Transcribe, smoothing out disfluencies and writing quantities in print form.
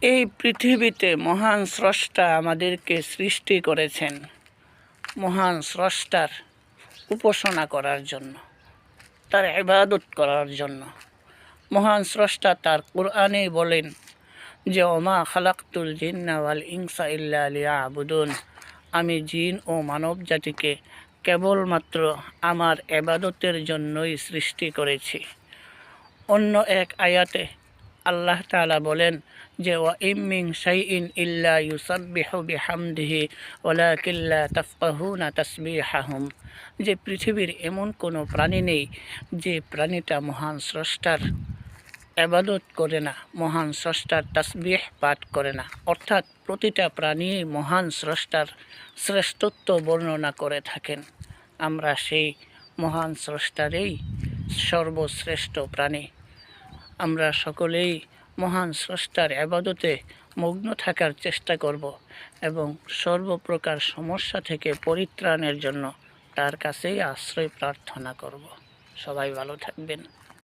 এই পৃথিবীতে মহান স্রষ্টা আমাদেরকে সৃষ্টি করেছেন মহান স্রষ্টার উপাসনা করার জন্য, তার ইবাদত করার জন্য। মহান স্রষ্টা তার কোরআনে বলেন যে ওমা খালাকতুল জিন্না ওয়াল ইনসা ইল্লা লিয়াবুদুন, আমি জিন ও মানব জাতিকে কেবলমাত্র আমার ইবাদতের জন্যই সৃষ্টি করেছি। অন্য এক আয়াতে আল্লাহ তাআলা বলেন যে ওয়া ইম মিন শাইইন ইল্লা ইউসাব্বিহু বিহামদিহি ওয়ালাকিন লা তাফকাহুনা তাসবিহাহুম, যে পৃথিবীর এমন কোনো প্রাণী নেই যে প্রাণীটা মহান স্রষ্টার ইবাদত করে না, মহান স্রষ্টার তাসবিহ পাঠ করে না। অর্থাৎ প্রতিটা প্রাণী মহান স্রষ্টার শ্রেষ্ঠত্ব বর্ণনা করে থাকেন। আমরা সেই মহান স্রষ্টারই সর্বশ্রেষ্ঠ প্রাণী। আমরা সকলেই মহান স্রষ্টার ইবাদতে মগ্ন থাকার চেষ্টা করব এবং সর্বপ্রকার সমস্যা থেকে পরিত্রাণের জন্য তার কাছেই আশ্রয় প্রার্থনা করব। সবাই ভালো থাকবেন।